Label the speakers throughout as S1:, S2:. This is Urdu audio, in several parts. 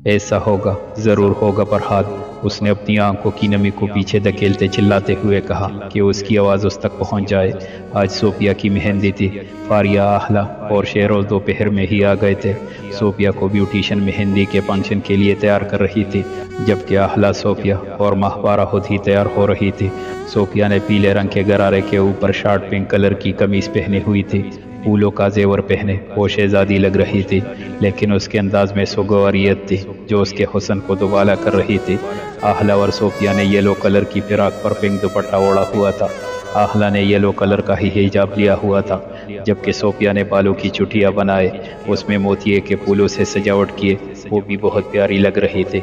S1: ایسا ہوگا، ضرور ہوگا فرحاد۔ اس نے اپنی آنکھوں کی نمی کو پیچھے دھکیلتے چلاتے ہوئے کہا کہ اس کی آواز اس تک پہنچ جائے۔ آج صوفیہ کی مہندی تھی۔ فاریہ، آہلہ اور شہروز دوپہر میں ہی آ گئے تھے۔ صوفیہ کو بیوٹیشن مہندی کے فنکشن کے لیے تیار کر رہی تھی، جبکہ آہلہ، صوفیہ اور ماہوارہ خود ہی تیار ہو رہی تھی۔ صوفیہ نے پیلے رنگ کے غرارے کے اوپر شارٹ پنک کلر کی قمیص پہنی ہوئی تھی، پھولوں کا زیور پہنے وہ شہزادی لگ رہی تھی، لیکن اس کے انداز میں سوگواریت تھی جو اس کے حسن کو دوبالا کر رہی تھی۔ آہلہ اور صوفیہ نے یلو کلر کی فراق پر پنک دوپٹہ اوڑھا ہوا تھا۔ آہلہ نے یلو کلر کا ہی حجاب لیا ہوا تھا، جبکہ صوفیہ نے بالوں کی چٹیاں بنائے، اس میں موتیے کے پھولوں سے سجاوٹ کیے، وہ بھی بہت پیاری لگ رہی تھی۔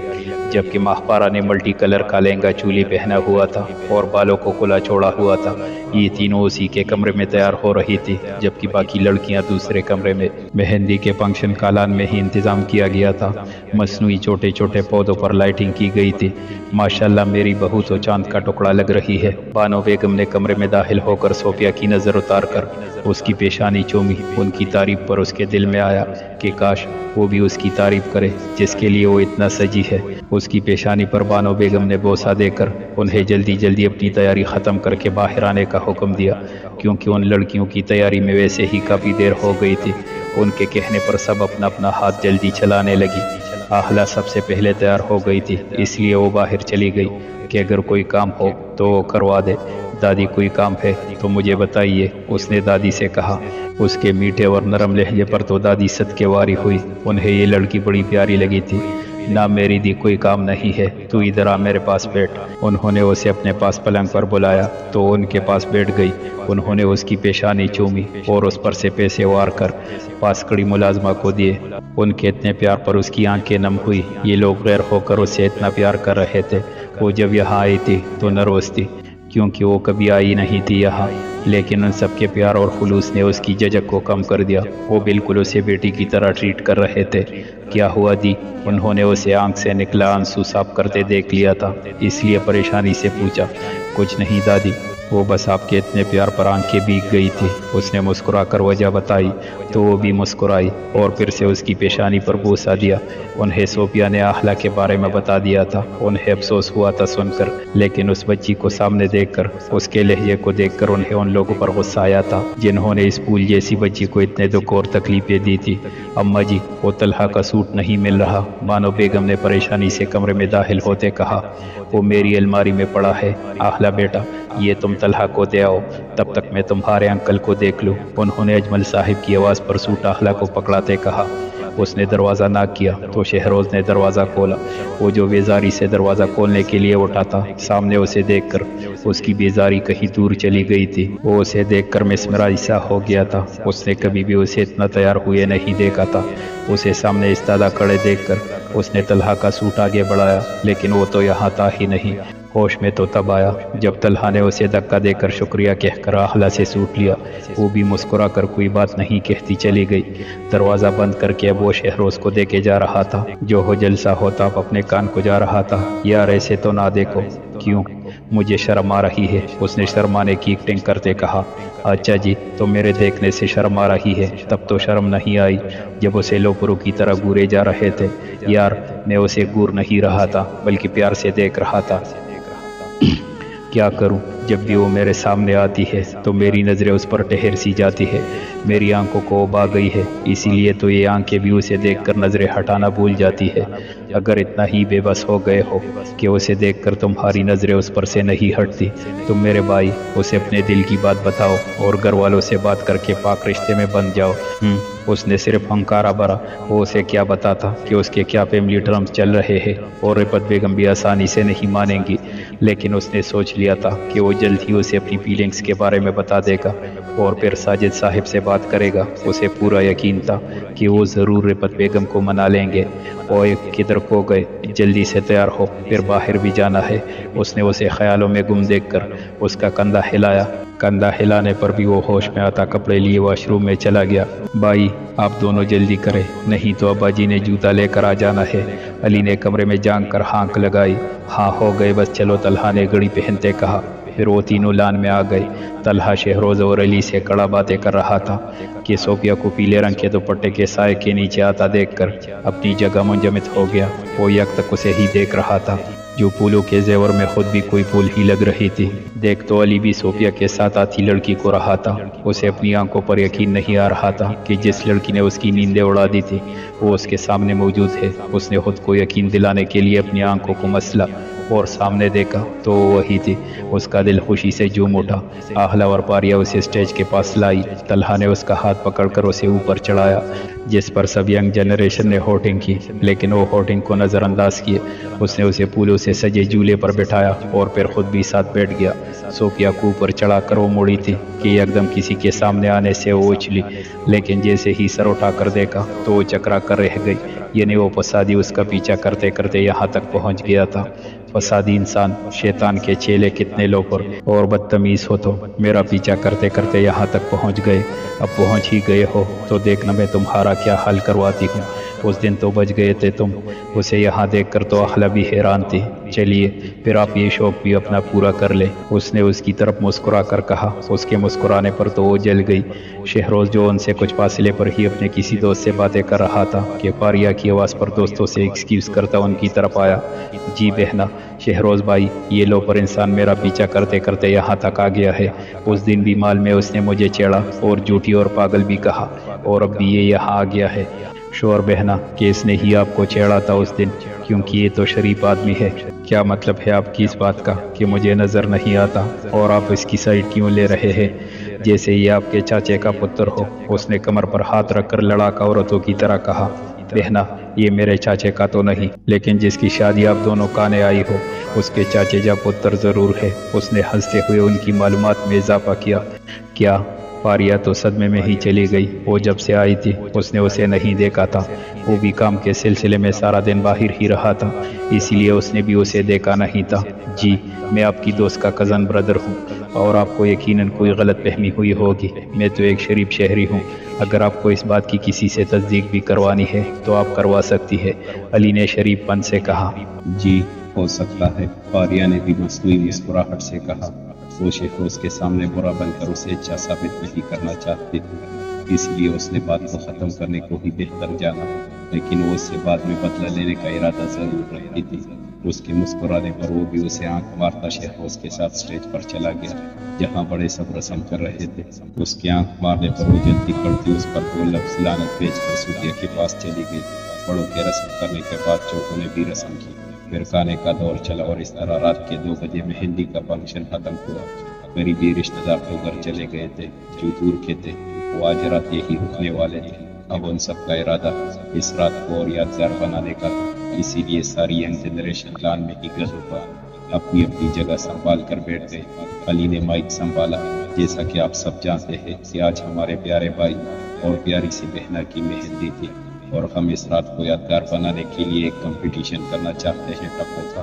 S1: جبکہ ماہوارہ نے ملٹی کلر کا لہنگا چولی پہنا ہوا تھا اور بالوں کو کھلا چھوڑا ہوا تھا۔ یہ تینوں اسی کے کمرے میں تیار ہو رہی تھی، جبکہ باقی لڑکیاں دوسرے کمرے میں۔ مہندی کے فنکشن کا لان میں ہی انتظام کیا گیا تھا۔ مصنوعی چھوٹے چھوٹے پودوں پر لائٹنگ کی گئی تھی۔ ماشاءاللہ میری بہو تو چاند کا ٹکڑا لگ رہی ہے۔ بانو بیگم نے کمرے میں داخل ہو کر صوفیہ کی نظر اتار کر اس کی پیشانی چومی۔ ان کی تعریف پر اس کے دل میں آیا کہ کاش وہ بھی اس کی تعریف کرے جس کے لیے وہ اتنا سجی ہے۔ اس کی پیشانی پر بانو بیگم نے بوسہ دے کر انہیں جلدی جلدی اپنی تیاری ختم کر کے باہر آنے کا حکم دیا، کیونکہ ان لڑکیوں کی تیاری میں ویسے ہی کافی دیر ہو گئی تھی۔ ان کے کہنے پر سب اپنا اپنا ہاتھ جلدی چلانے لگی۔ آہلہ سب سے پہلے تیار ہو گئی تھی، اس لیے وہ باہر چلی گئی کہ اگر کوئی کام ہو تو وہ کروا دے۔ دادی کوئی کام ہے تو مجھے بتائیے، اس نے دادی سے کہا۔ اس کے میٹھے اور نرم لہجے پر تو دادی صدقے واری ہوئی، انہیں یہ لڑکی بڑی پیاری لگی تھی۔ نہ میری دی کوئی کام نہیں ہے، تو ادھر آ میرے پاس بیٹھ۔ انہوں نے اسے اپنے پاس پلنگ پر بلایا تو ان کے پاس بیٹھ گئی۔ انہوں نے اس کی پیشانی چومی اور اس پر سے پیسے وار کر پاس کھڑی ملازمہ کو دیے۔ ان کے اتنے پیار پر اس کی آنکھیں نم ہوئی۔ یہ لوگ غیر ہو کر اسے اتنا پیار کر رہے تھے۔ وہ جب یہاں آئی تھی تو نروس تھی، کیونکہ وہ کبھی آئی نہیں تھی یہاں، لیکن ان سب کے پیار اور خلوص نے اس کی جھجک کو کم کر دیا۔ وہ بالکل اسے بیٹی کی طرح ٹریٹ کر رہے تھے۔ کیا ہوا دی؟ انہوں نے اسے آنکھ سے نکلا آنسو صاف کرتے دیکھ لیا تھا، اس لیے پریشانی سے پوچھا۔ کچھ نہیں دادی، وہ بس آپ کے اتنے پیار پر آنکھیں بھیگ گئی تھی۔ اس نے مسکرا کر وجہ بتائی تو وہ بھی مسکرائی اور پھر سے اس کی پیشانی پر بوسہ دیا۔ انہیں صوفیہ نے آہلہ کے بارے میں بتا دیا تھا۔ انہیں افسوس ہوا تھا سن کر، لیکن اس بچی کو سامنے دیکھ کر، اس کے لہجے کو دیکھ کر انہیں ان لوگوں پر غصہ آیا تھا جنہوں نے اس پھول جیسی بچی کو اتنے دکھ اور تکلیفیں دی تھی۔ اماں جی، وہ طلحہ کا سوٹ نہیں مل رہا، بانو بیگم نے پریشانی سے کمرے میں داخل ہوتے کہا۔ وہ میری الماری میں پڑا ہے۔ آہلہ بیٹا، یہ تم طلحہ کو دے آؤ، تب تک میں تمہارے انکل کو دیکھ لوں۔ انہوں نے اجمل صاحب کی آواز پر سوٹ آہلہ کو پکڑاتے کہا۔ اس نے دروازہ ناک کیا تو شہروز نے دروازہ کھولا۔ وہ جو بیزاری سے دروازہ کھولنے کے لیے اٹھا تھا، سامنے اسے دیکھ کر اس کی بیزاری کہیں دور چلی گئی تھی۔ وہ اسے دیکھ کر مسمرائی سا ہو گیا تھا۔ اس نے کبھی بھی اسے اتنا تیار ہوئے نہیں دیکھا تھا۔ اسے سامنے استادہ کھڑے دیکھ کر اس نے طلحہ کا سوٹ آگے بڑھایا، لیکن وہ تو یہاں تھا ہی نہیں۔ ہوش میں تو تب آیا جب طلحہ نے اسے دھکا دے کر شکریہ کہہ کر آہلہ سے سوٹ لیا۔ وہ بھی مسکرا کر کوئی بات نہیں کہتی چلی گئی۔ دروازہ بند کر کے اب وہ شہروز کو دیکھے جا رہا تھا۔ جو ہو جلسہ ہوتا اب اپنے کان کو جا رہا تھا۔ یار ایسے تو نہ دیکھو۔ کیوں؟ مجھے شرم آ رہی ہے، اس نے شرمانے کی ایکٹنگ کرتے کہا۔ اچھا جی، تو میرے دیکھنے سے شرم آ رہی ہے؟ تب تو شرم نہیں آئی جب اسے لوپرو کی طرح گورے جا رہے تھے۔ یار میں اسے گور نہیں رہا تھا، بلکہ پیار سے دیکھ رہا تھا۔ کیا کروں، جب بھی وہ میرے سامنے آتی ہے تو میری نظریں اس پر ٹھہر سی جاتی ہے۔ میری آنکھوں کو اب آ گئی ہے، اسی لیے تو یہ آنکھیں بھی اسے دیکھ کر نظریں ہٹانا بھول جاتی ہے۔ اگر اتنا ہی بے بس ہو گئے ہو کہ اسے دیکھ کر تمہاری نظریں اس پر سے نہیں ہٹتی، تو میرے بھائی اسے اپنے دل کی بات بتاؤ اور گھر والوں سے بات کر کے پاک رشتے میں بن جاؤ۔ اس نے صرف ہنکارا بھرا۔ وہ اسے کیا بتاتا کہ اس کے کیا فیملی ٹرمز چل رہے ہیں اور رفعت بیگم بھی آسانی سے نہیں مانیں گی، لیکن اس نے سوچ لیا تھا کہ وہ جلد ہی اسے اپنی فیلنگز کے بارے میں بتا دے گا اور پھر ساجد صاحب سے بات کرے گا۔ اسے پورا یقین تھا کہ وہ ضرور رفعت بیگم کو منا لیں گے۔ اور کدھر کو گئے، جلدی سے تیار ہو، پھر باہر بھی جانا ہے۔ اس نے اسے خیالوں میں گم دیکھ کر اس کا کندھا ہلایا۔ کندھا ہلانے پر بھی وہ ہوش میں آتا کپڑے لیے واش روم میں چلا گیا۔ بھائی آپ دونوں جلدی کریں، نہیں تو ابا جی نے جوتا لے کر آ جانا ہے۔ علی نے کمرے میں جھانک کر ہانک لگائی۔ ہاں ہو گئے بس چلو، طلحہ نے گھڑی پہنتے کہا۔ پھر وہ تینوں لان میں آ گئے۔ طلحہ شہروز اور علی سے کڑا باتیں کر رہا تھا۔ کہ صوفیہ کو پیلے رنگ کے دوپٹے کے سائے کے نیچے آتا دیکھ کر اپنی جگہ منجمد ہو گیا۔ وہ یک تک اسے ہی دیکھ رہا تھا، جو پھولوں کے زیور میں خود بھی کوئی پھول ہی لگ رہی تھی۔ دیکھ تو علی بھی صوفیہ کے ساتھ آتی لڑکی کو رہا تھا۔ اسے اپنی آنکھوں پر یقین نہیں آ رہا تھا کہ جس لڑکی نے اس کی نیندیں اڑا دی تھی وہ اس کے سامنے موجود ہے۔ اس نے خود کو یقین دلانے کے لیے اپنی آنکھوں کو مسلا اور سامنے دیکھا تو وہ وہی تھی۔ اس کا دل خوشی سے جھوم اٹھا۔ آہلا اور پاریا اسے اسٹیج کے پاس لائی۔ طلحہ نے اس کا ہاتھ پکڑ کر اسے اوپر چڑھایا، جس پر سب ینگ جنریشن نے ہوٹنگ کی، لیکن وہ ہوٹنگ کو نظر انداز کیے۔ اس نے اسے پھولوں سے سجے جھولے پر بٹھایا اور پھر خود بھی ساتھ بیٹھ گیا۔ صوفیہ کو اوپر چڑھا کر وہ مڑی تھی کہ یکدم کسی کے سامنے آنے سے وہ اچھلی، لیکن جیسے ہی سر اٹھا کر دیکھا تو وہ چکرا کر رہ گئی، یعنی وہ فسادی اس کا پیچھا کرتے کرتے یہاں تک پہنچ گیا تھا۔ فسادی انسان، شیطان کے چیلے کتنے لوفر اور بدتمیز ہو تو میرا پیچھا کرتے کرتے یہاں تک پہنچ گئے۔ اب پہنچ ہی گئے ہو تو دیکھنا میں تمہارا کیا حل کرواتی ہوں۔ اس دن تو بچ گئے تھے تم۔ اسے یہاں دیکھ کر تو اخلا بھی حیران تھی۔ چلیے پھر آپ یہ شوق بھی اپنا پورا کر لیں، اس نے اس کی طرف مسکرا کر کہا۔ اس کے مسکرانے پر تو وہ جل گئی۔ شہروز جو ان سے کچھ فاصلے پر ہی اپنے کسی دوست سے باتیں کر رہا تھا کہ پاریا کی آواز پر دوستوں سے ایکسکیوز کرتا ان کی طرف آیا۔ جی بہنا، شہروز بھائی، یہ لوفر انسان میرا پیچھا کرتے کرتے یہاں تک آ گیا ہے۔ اس دن بھی مال میں اس نے مجھے چھیڑا اور جھوٹی اور پاگل بھی کہا، اور اب بھی یہ یہاں آ گیا ہے۔ شور بہنا کہ اس نے ہی آپ کو چھیڑا تھا اس دن، کیونکہ یہ تو شریف آدمی ہے۔ کیا مطلب ہے آپ کی اس بات کا کہ مجھے نظر نہیں آتا اور آپ اس کی سائڈ کیوں لے رہے ہیں؟ جیسے یہ آپ کے چاچے کا پتر ہو۔ اس نے کمر پر ہاتھ رکھ کر لڑاکا عورتوں کی طرح کہا۔ بہنا، یہ میرے چاچے کا تو نہیں، لیکن جس کی شادی آپ دونوں کانے آئی ہو اس کے چاچے جا پتر ضرور ہے۔ اس نے ہنستے ہوئے ان کی معلومات میں اضافہ کیا۔ کیا؟ پاریا تو صدمے میں ہی چلی گئی۔ وہ جب سے آئی تھی اس نے اسے نہیں دیکھا تھا، وہ بھی کام کے سلسلے میں سارا دن باہر ہی رہا تھا، اسی لیے اس نے بھی اسے دیکھا نہیں تھا۔ جی، میں آپ کی دوست کا کزن بردر ہوں، اور آپ کو یقیناً کوئی غلط فہمی ہوئی ہوگی۔ میں تو ایک شریف شہری ہوں۔ اگر آپ کو اس بات کی کسی سے تصدیق بھی کروانی ہے تو آپ کروا سکتی ہے، علی نے شریف پن سے کہا۔
S2: جی ہو سکتا ہے، پاریا نے بھی مصنوعی مسکراہٹ سے کہا۔ وہ شہروز کے سامنے برا بن کر اسے اچھا ثابت نہیں کرنا چاہتی تھی، اس لیے اس نے بات کو ختم کرنے کو ہی بہتر جانا، لیکن وہ اس سے بعد میں بدلہ لینے کا ارادہ ضرور رکھتی تھی۔ اس کے مسکرانے پر وہ بھی اسے آنکھ مارتا شہروز کے ساتھ سٹیج پر چلا گیا، جہاں بڑے سب رسم کر رہے تھے۔ اس کے آنکھ مارنے پر وہ جلدی پڑتی اس پر دو لفظ لعنت بھیج کر صوفیہ کے پاس چلی گئی۔ بڑوں کے رسم کرنے کے بعد چھوٹوں نے بھی رسم کی، پھر کھانے کا دور چلا، اور اس طرح رات کے 2 بجے مہندی کا فنکشن ختم ہوا۔ قریبی رشتہ دار تو گھر چلے گئے تھے، جو دور کے تھے وہ آج رات یہی رکنے والے تھے۔ اب ان سب کا ارادہ اس رات کو اور یادگار بنانے کا تھا، اسی لیے ساری ینگ جنریشن پلان میں ہی گزر پر اپنی اپنی جگہ سنبھال کر بیٹھ گئے۔ علی نے مائک سنبھالا۔ جیسا کہ آپ سب جانتے ہیں کہ آج ہمارے پیارے بھائی اور پیاری سی بہنا کی مہندی تھی، اور ہم اس رات کو یادگار بنانے کے لیے ایک کمپٹیشن کرنا چاہتے ہیں ٹپو کا۔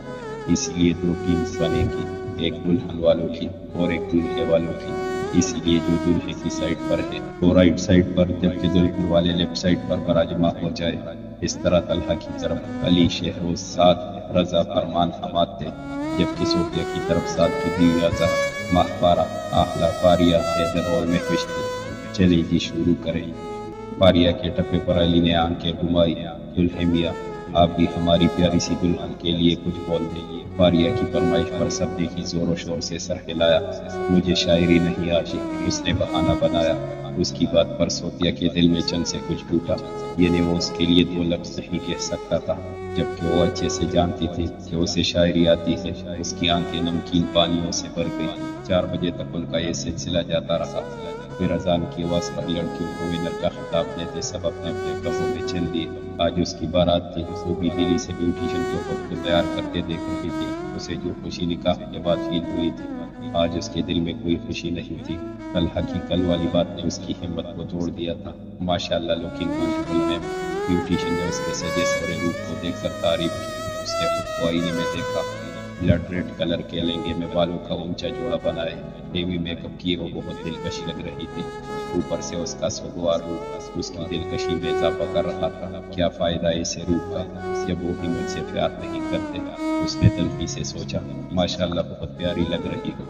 S2: اس لیے 2 ٹیمز بنے گی، ایک دلہن والوں کی اور ایک دولہے والوں کی۔ اسی لیے جو دولہے کی سائڈ پر ہے وہ رائٹ سائڈ پر، جبکہ دلہن والے لیفٹ سائڈ پر براجما ہو جائے۔ اس طرح طلحہ کی طرف علی، شہروز، سعد، رضا، فرمان، حماد تھے، جبکہ صوفیہ کی طرف سعد کی بیوی آزا، ماہپارہ، آہلا، پاریا، حیدر اور مہوش تھے۔ چلے جی شروع کریں۔ پاریا کے ٹپے پر علی نے آنکھیں گھمائی۔ دلہے میاں، آپ بھی ہماری پیاری سی دلہن کے لیے کچھ بول دیں۔ پاریا کی فرمائش پر سب نے ہی زور و شور سے سر ہلایا۔ مجھے شاعری نہیں آتی، اس نے بہانہ بنایا۔ اس کی بات پر صوفیہ کے دل میں چن سے کچھ ٹوٹا، یعنی وہ اس کے لیے 2 لفظ نہیں کہہ سکتا تھا، جبکہ وہ اچھے سے جانتی تھی کہ اسے شاعری آتی ہے۔ اس کی آنکھیں نمکین پانیوں سے بھر گئی۔ 4 بجے تک ان کا یہ سلسلہ جاتا رہا۔ پھر اذان کی آواز پر لڑکیوں کو ونر کا خطاب دیتے سب اپنے اپنے کمروں میں چل دیے۔ آج اس کی بارات تھی۔ وہ بھی دلی سے بیوٹیشن کو خود کو تیار کرتے دیکھ رہی تھی۔ اسے جو خوشی نکاح کے بعد فیل ہوئی تھی، آج اس کے دل میں کوئی خوشی نہیں تھی۔ طلحہ کی کل والی بات نے اس کی ہمت کو توڑ دیا تھا۔ ماشاءاللہ لوکنگ بیوٹیفل میم۔ بیوٹیشن نے اس کے سجے سورے روپ کو دیکھ کر تعریف کی۔ اس نے خود کو آئینے میں دیکھا۔ بلڈ ریڈ کلر کے لہنگے میں بالوں کا اونچا جوڑا بنائے، ہیوی میک اپ کیے وہ بہت دلکش لگ رہی تھی۔ اوپر سے اس کا سوگوار روپ اس کی دلکشی میں اضافہ کر رہا تھا۔ کیا فائدہ اسے روپ کا جب وہ ہی مجھ سے پیار نہیں کرتے؟ اس نے تلخی سے سوچا۔ ماشاءاللہ بہت پیاری لگ رہی ہو۔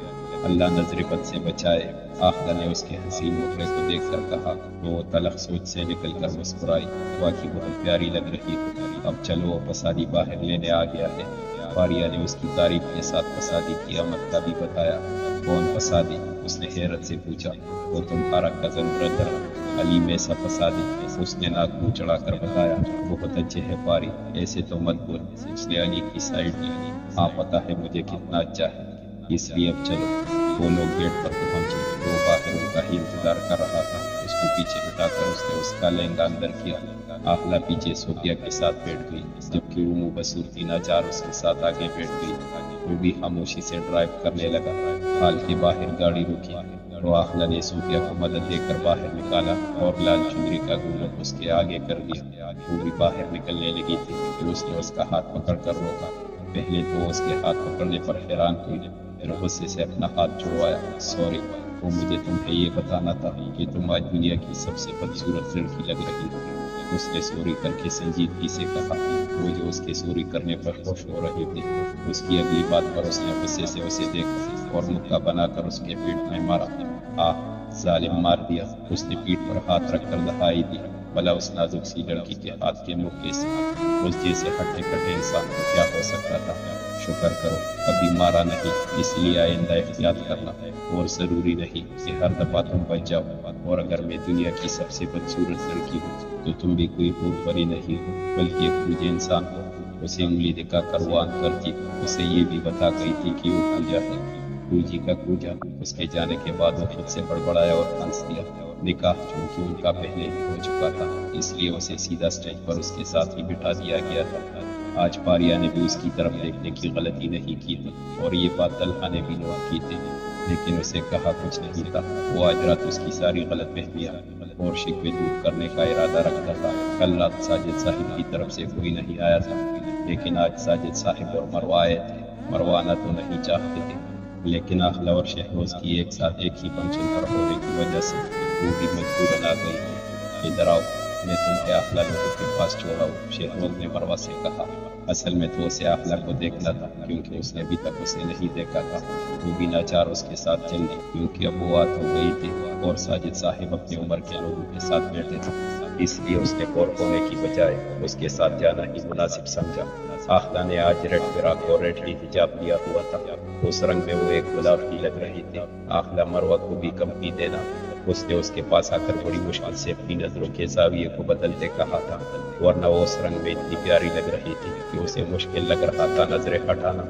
S2: اللہ نظر بد سے بچائے۔ آخلا نے اس کے حسین مخرے کو دیکھ کر کہا تو وہ تلخ سوچ سے نکل کر مسکرائی، واقعی بہت پیاری لگ رہی تھی، اب چلو وہ پسادی باہر لینے آ گیا ہے۔ فاریہ نے اس کی تعریف کے ساتھ پسادی کی آمد کا بھی بتایا۔ کون پسادی؟ اس نے حیرت سے پوچھا۔ وہ تمہارا کزن بردر علی میسا پسادی، اس نے ناک منہ چڑھا کر بتایا۔ بہت اچھے ہے فاری، ایسے تو مت بول، اس نے علی کی سائڈ لی۔ ہاں پتہ ہے مجھے کتنا اچھا ہے، اس لیے اب چلو۔ وہ لوگ گیٹ پر پہنچے، وہ باہر ان کا ہی انتظار کر رہا تھا۔ اس کو پیچھے بٹھا کر اس نے اس کا لہنگا اندر کیا۔ آخلا پیچھے صوفیہ کے ساتھ بیٹھ گئی، جبکہ وہ مبصورتی ناچار اس کے ساتھ آگے بیٹھ گئی۔ وہ بھی خاموشی سے ڈرائیو کرنے لگا۔ حال کے باہر گاڑی رکی تو آخلا نے صوفیہ کو مدد دے کر باہر نکالا اور لال چنری کا گولک اس کے آگے کر دیا۔ وہ بھی باہر نکلنے لگی تھی کہ اس نے اس کا ہاتھ پکڑ کر روکا۔ پہلے تو اس کے ہاتھ پکڑنے پر حیران ہوئی، پھر غصے سے اپنا ہاتھ چھڑوایا۔ سوری، وہ مجھے تمہیں یہ بتانا تھا کہ تم آج دنیا کی سب سے بدصورت لڑکی لگ رہی ہو۔ اس نے سوری کر کے سنجیدگی سے کہا۔ وہ جو اس کے سوری کرنے پر خوش ہو رہی تھی، اس کی اگلی بات پر اس نے غصے سے اسے دیکھا اور مکہ بنا کر اس کے پیٹ میں مارا۔ ظالم، مار دیا! اس نے پیٹ پر ہاتھ رکھ کر دہائی دی۔ بھلا اس نازک سی لڑکی کے ہاتھ کے موقع سے اس جیسے ہٹے کٹے انسان کو کیا ہو سکتا تھا؟ شکر کرو کبھی مارا نہیں، اس لیے آئندہ احتیاط کرنا، اور ضروری نہیں کہ ہر دفعہ تم بچ جاؤ۔ اور اگر میں دنیا کی سب سے بدصورت لڑکی ہوں تو تم بھی کوئی حور پری نہیں ہو، بلکہ ایک مجھے انسان ہو۔ اسے انگلی دکھا کر وہ آن کرتی، اسے یہ بھی بتا گئی تھی کہ وہ پوجا ہے۔ کوجی کا کوجا۔ اس کے جانے کے بعد وہ خود سے بڑبڑایا اور ہنس دیا۔ نکاح چونکہ ان کا پہلے ہی ہو چکا تھا، اس لیے اسے سیدھا سٹیج پر اس کے ساتھ ہی بٹھا دیا گیا تھا۔ آج فاریہ نے بھی اس کی طرف دیکھنے کی غلطی نہیں کی تھی، اور یہ بات طلحہ نے بھی نوٹ کی تھی، لیکن اسے کہا کچھ نہیں تھا۔ وہ آج رات اس کی ساری غلط فہمیاں اور شکوے دور کرنے کا ارادہ رکھتا تھا۔ کل رات ساجد صاحب کی طرف سے کوئی نہیں آیا تھا، لیکن آج ساجد صاحب اور مروہ آئے تھے۔ مروہ آنا تو نہیں چاہتے تھے، لیکن آخلا اور شہروز کی ایک ساتھ ایک ہی فنکشن پر ہونے کی وجہ سے وہ بھی مجبورن آ گئی تھی۔ ادھر آؤ، میں تمہیں آخلا لوگوں کے پاس چھوڑا ہوں، شہروز نے مروہ سے کہا۔ اصل میں تو اسے آخلا کو دیکھنا تھا، کیونکہ اس نے ابھی تک اسے نہیں دیکھا تھا۔ وہ بھی ناچار اس کے ساتھ چل دی، کیونکہ اب وہ آت ہو گئی تھی اور ساجد صاحب اپنی عمر کے لوگوں کے ساتھ بیٹھے تھے، اس لیے اس نے کور ہونے کی بجائے اس کے ساتھ جانا ہی مناسب سمجھا۔ آخلا نے آج ریڈ فراق اور ریڈ حجاب لیا ہوا تھا، اس رنگ میں وہ ایک گلاب کی لگ رہی تھی۔ آخلا مروہ کو بھی کمپنی دینا۔ اس نے اس کے پاس آ کر بڑی مشکل سے اپنی نظروں کے زاویے کو بدلتے کہا تھا، ورنہ وہ اس رنگ میں اتنی پیاری لگ رہی تھی کہ اسے مشکل لگ رہا تھا نظریں ہٹانا۔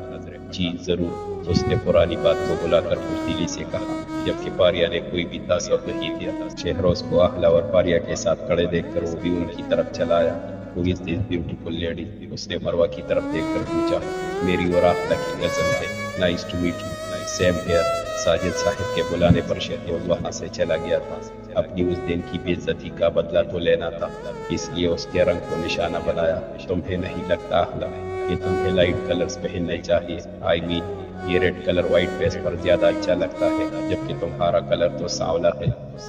S2: جی ضرور، اس نے پرانی بات کو بلا کر خوشدلی سے کہا، جبکہ فاریہ نے کوئی بھی تاثر نہیں دیا۔ شہروز کو آخلا اور فاریہ کے ساتھ کھڑے دیکھ کر وہ بھی ان کی طرف چلا آیا۔ وہ از دس بیوٹیفل لیڈی؟ اس نے مروہ کی طرف دیکھ کر پوچھا۔ میری اور آخلا کی کزن ہے، nice to meet you. Same here. Sajid Sahib کے بلانے پر شہروز وہاں سے چلا گیا تھا۔ اپنی اس دن کی بے عزتی کا بدلہ تو لینا تھا، اس لیے اس کے رنگ کو نشانہ بنایا۔ تمہیں نہیں لگتا آخلا کہ تمہیں لائٹ کلرز پہننے چاہیے؟ آئی مین یہ ریڈ کلر وائٹ بیس پر زیادہ اچھا لگتا ہے، جبکہ تمہارا کلر تو سانولا ہے۔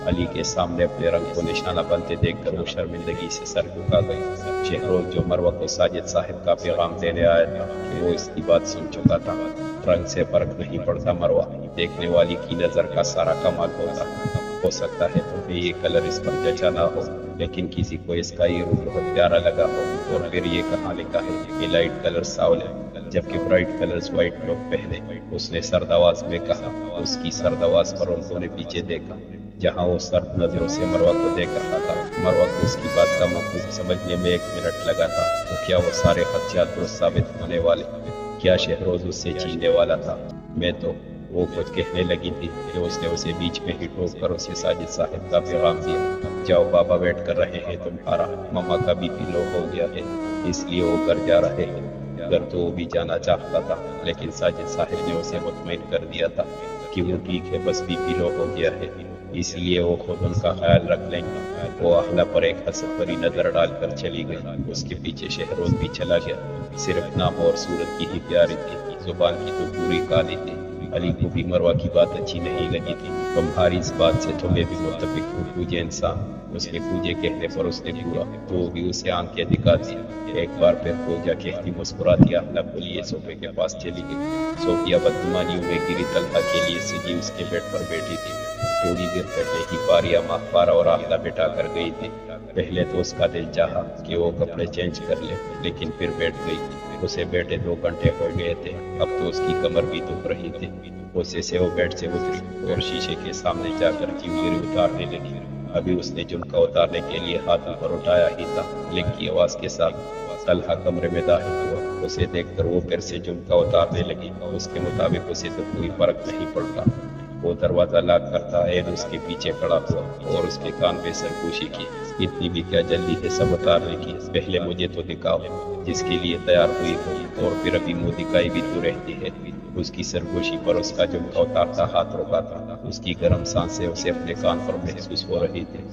S2: علی کے سامنے اپنے رنگ کو نشانہ بنتے دیکھ کر وہ شرمندگی سے سر جھکا گئی۔ شہروز جو مروہ کو ساجد صاحب کا پیغام دینے آیا تھا کہ وہ اس کی بات سن چکا تھا۔ رنگ سے فرق نہیں پڑتا مروہ، دیکھنے والی کی نظر کا سارا کمال ہوتا۔ ہو سکتا ہے تمہیں یہ کلر اس پر جچا نہ ہو، لیکن کسی کو اس کا یہ روپ بہت پیارا لگا ہو، اور پھر یہ کہاں لکھا ہے کہ لائٹ کلر ساول ہے جبکہ برائٹ کلرز وائٹ لوگ پہنے۔ اس نے سرد آواز میں کہا۔ اس کی سرد آواز پر انہوں نے پیچھے دیکھا، جہاں وہ سرد نظروں سے مروہ کو دیکھ رہا تھا۔ مروہ کو اس کی بات کا مفہوم سمجھنے میں 1 منٹ لگا تھا۔ تو کیا وہ سارے خدشات درست ثابت ہونے والے؟ کیا شہروز اس سے چھیننے والا تھا؟ میں تو وہ خود کہنے لگی تھی کہ اس نے اسے بیچ میں ہی ٹوک کر اسے ساجد صاحب کا پیغام دیا۔ جاؤ، بابا ویٹ کر رہے ہیں تمہارا، ماما کا بھی لو ہو گیا ہے، اس لیے وہ گھر جا رہے ہیں۔ گھر تو وہ بھی جانا چاہتا تھا، لیکن ساجد صاحب نے اسے مطمئن کر دیا تھا کہ وہ ٹھیک ہے، بس بی پی لو ہو گیا ہے، اس لیے وہ خود ان کا خیال رکھ لیں گے۔ وہ آخلا پر ایک حسد بھری نظر ڈال کر چلی گئی۔ اس کے پیچھے شہروز بھی چلا گیا۔ صرف نام اور صورت کی ہی پیاری تھی، زبان کی تو پوری کالی تھی۔ علی کو بھی مروہ کی بات اچھی نہیں لگی تھی۔ تمہاری اس بات سے تمہیں بھی متفق ہو پوجے انسان، اس کے پوجے کہنے پر اس نے پورا تو وہ بھی اسے آنکھیں دکھاتی۔ ایک بار پھر پوجا کہتی مسکراتی احلا کو لیے صوفے کے پاس چلی گئی۔ صوفیہ بدگمانیوں میں گری طلحہ کے لیے سجی اس کے بیڈ پر بیٹھی تھی۔ تھوڑی دیر پہلے ہی پاریا ماہپارا اور احلا بٹھا کر گئی تھی۔ پہلے تو اس کا دل چاہا کہ وہ کپڑے چینج کر لے، لیکن پھر بیٹھ گئی۔ اسے بیٹھے 2 گھنٹے ہو گئے تھے، اب تو اس کی کمر بھی دکھ رہی تھی۔ اسے سے وہ بیڈ سے اتری اور شیشے کے سامنے جا کر جیولری اتارنے لگی۔ ابھی اس نے جھمکا اتارنے کے لیے ہاتھ اوپر اٹھایا ہی تھا، کلک کی آواز کے ساتھ طلحہ کمرے میں داخل ہوا۔ اسے دیکھ کر وہ پھر سے جھمکا اتارنے لگی۔ اس کے مطابق اسے تو کوئی فرق نہیں پڑتا۔ وہ دروازہ لاک کرتا عید اس کے پیچھے کھڑا ہوا اور اس کے کان پہ سرگوشی کی۔ اتنی بھی کیا جلدی ہے سب اتارنے کی، پہلے مجھے تو دکھاؤ جس کے لیے تیار ہوئی ہو، اور پھر ابھی منہ دکھائی بھی تو رہتی ہے۔ اس کی سرگوشی پر اس کا جھمکا اتارتا ہاتھ روکا تھا۔ اس کی گرم سانسیں اسے اپنے کان پر محسوس ہو رہی تھی۔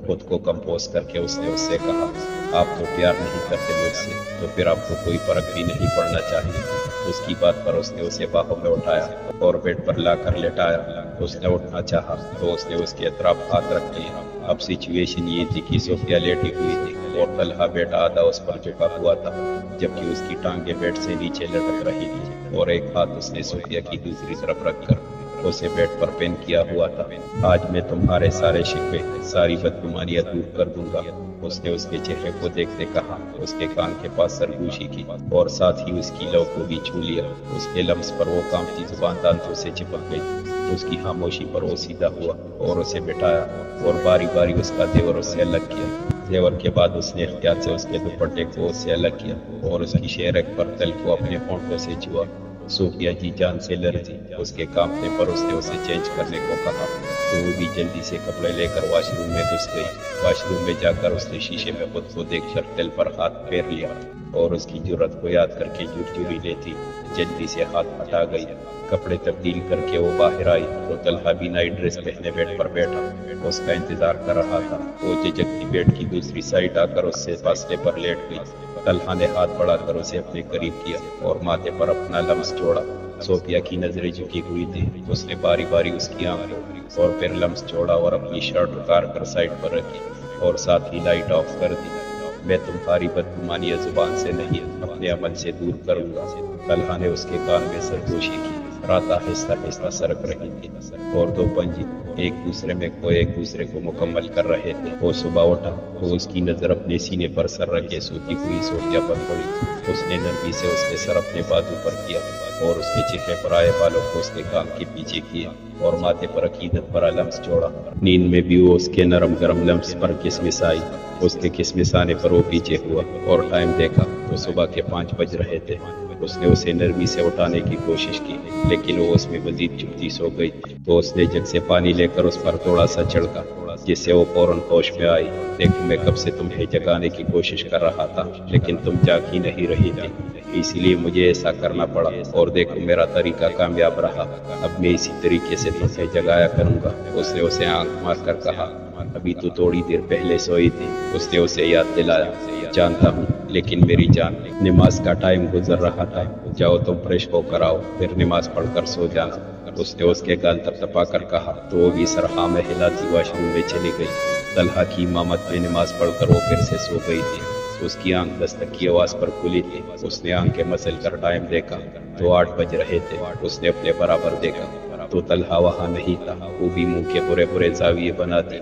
S2: خود کو کمپوز کر کے اس نے اس سے کہا، آپ تو پیار نہیں کرتے مجھ سے، تو پھر آپ کو کوئی فرق بھی نہیں پڑنا چاہیے۔ اس کی بات پر اس نے اسے باہوں میں اٹھایا اور بیڈ پر لا کر لٹایا۔ اس نے اٹھنا چاہا تو اس نے اس کے اطراف ہاتھ رکھ لیا۔ اب سچویشن یہ تھی کہ صوفیہ لیٹی ہوئی تھی اور طلحہ بیٹا آدھا اس پر جھکا ہوا تھا، جبکہ اس کی ٹانگیں بیڈ سے نیچے لٹک رہی تھی اور ایک ہاتھ اس نے صوفیہ کی دوسری طرف رکھ کر اسے بیڈ پر پین کیا ہوا تھا۔ آج میں تمہارے سارے شکوے، ساری بدگمانیاں دور کر دوں گا، اس نے اس کے چہرے کو دیکھتے کہا۔ اس کے کان کے پاس سرگوشی کی اور ساتھ ہی اس کی لو کو بھی چھو لیا۔ اس کے لمس پر وہ کانپتی زبان دانتوں سے چپک گئی۔ اس کی خاموشی پر وہ سیدھا ہوا اور اسے بٹھایا اور باری باری اس کا زیور اس سے الگ کیا۔ زیور کے بعد اس نے احتیاط سے اس کے دوپٹے کو اس سے الگ کیا اور اس کی شہرک پر تل کو اپنے ہونٹوں سے چھوا۔ صوفیہ جی جان سے لرزی۔ اس کے کانپنے پر اس نے اسے چینج کرنے کو کہا تو وہ بھی جلدی سے کپڑے لے کر واش روم میں گھس گئی۔ واش روم میں جا کر اس نے شیشے میں خود کو دیکھ کر تل پر ہاتھ پھیر لیا اور اس کی جرت کو یاد کر کے جھرجھری لیتی جلدی سے ہاتھ ہٹا گئی۔ کپڑے تبدیل کر کے وہ باہر آئی تو طلحہ بھی نئی ڈریس پہنے بیڈ پر بیٹھا اس کا انتظار کر رہا تھا۔ وہ جھجکتی بیڈ کی دوسری سائڈ آ کر اس سے فاصلے پر لیٹ گئی۔ طلحہ نے ہاتھ بڑھا کر اسے اپنے قریب کیا اور ماتھے پر اپنا لمس چھوڑا۔ صوفیہ کی نظریں جھکی ہوئی تھی۔ اس نے باری باری اس کی آنکھیں اور پھر لمس چھوڑا اور اپنی شرٹ اتار کر سائڈ پر رکھی اور ساتھ ہی لائٹ آف کر دی۔ میں تمہاری بدگمانیاں زبان سے نہیں اپنے عمل سے دور کروں گا۔ طلحہ نے اس کے کان میں سرگوشی کی۔ رات آہستہ آہستہ سرک رہی تھی اور 2 پنجی ایک دوسرے میں کھوئے ایک دوسرے کو مکمل کر رہے تھے۔ وہ صبح اٹھا تو اس کی نظر اپنے سینے پر سر رکھے سوتی ہوئی صوفیہ پر پڑی۔ اس نے نرمی سے اس کے سر اپنے بازو پر کیا اور اس کے چہرے پر آئے بالوں کو اس کے کان کے پیچھے کیے اور ماتھے پر عقیدت بھرا لمس چھوڑا۔ نیند میں بھی وہ اس کے نرم گرم لمس پر کسمس آئی۔ اس کے کسمس آنے پر وہ پیچھے ہوا اور ٹائم دیکھا تو صبح کے 5 بج رہے تھے۔ اس نے اسے نرمی سے اٹھانے کی کوشش کی لیکن وہ اس میں مزید چپتی سو گئی تو اس نے جگ سے پانی لے کر اس پر تھوڑا سا چھڑکا جس سے وہ فوراً ہوش میں آئی۔ دیکھو میں کب سے تمہیں جگانے کی کوشش کر رہا تھا لیکن تم جاگ ہی نہیں رہی تھی، اسی لیے مجھے ایسا کرنا پڑا اور دیکھو میرا طریقہ کامیاب رہا۔ اب میں اسی طریقے سے تمہیں جگایا کروں گا۔ اس نے اسے آنکھ مار کر کہا، ابھی تو تھوڑی دیر پہلے سوئی تھی۔ اس نے اسے یاد دلایا، جانتا ہوں لیکن میری جان نماز کا ٹائم گزر رہا تھا، جاؤ تم فریش ہو کر آؤ پھر نماز پڑھ کر سو جانا۔ اس نے اس کے گال تپتپا کر کہا تو وہ بھی سرخا میں ہلاتی واش روم میں چلی گئی۔ طلحہ کی امامت میں نماز پڑھ کر وہ پھر سے سو گئی تھی۔ اس کی آنکھ دستک کی آواز پر کھلی تھی۔ اس نے آنکھیں مسل کر ٹائم دیکھا تو 8 بج رہے تھے۔ اس نے اپنے برابر دیکھا تو طلحہ وہاں نہیں تھا۔ وہ بھی منہ کے برے برے زاویے بناتی،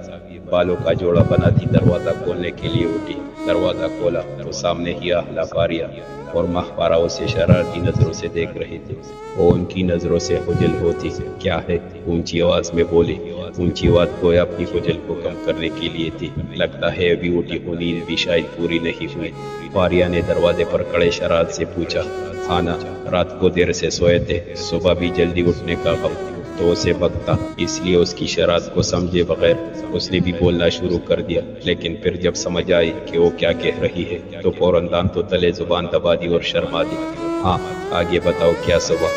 S2: بالوں کا جوڑا بناتی دروازہ کھولنے کے لیے اٹھی۔ دروازہ کھولا تو سامنے ہی احلا پاریا اور ماہپارا اسے شرارتی نظروں سے دیکھ رہی تھی۔ وہ ان کی نظروں سے خجل ہوتی، کیا ہے؟ اونچی آواز میں بولی۔ اونچی آواز گویا اپنی خجل کو کم کرنے کے لیے تھی۔ لگتا ہے ابھی اٹھی ہوئی نیند بھی شاید پوری نہیں ہوئی۔ پاریا نے دروازے پر کڑے شرارت سے پوچھا، کھانا؟ رات کو دیر سے سوئے تھے، صبح بھی جلدی اٹھنے کا غم تو اسے بکتا، اس لیے اس کی شرارت کو سمجھے بغیر اس نے بھی بولنا شروع کر دیا، لیکن پھر جب سمجھ آئی کہ وہ کیا کہہ رہی ہے تو فوراً دانتوں تلے زبان دبا دی اور شرما دی۔ ہاں آگے بتاؤ کیا صبح؟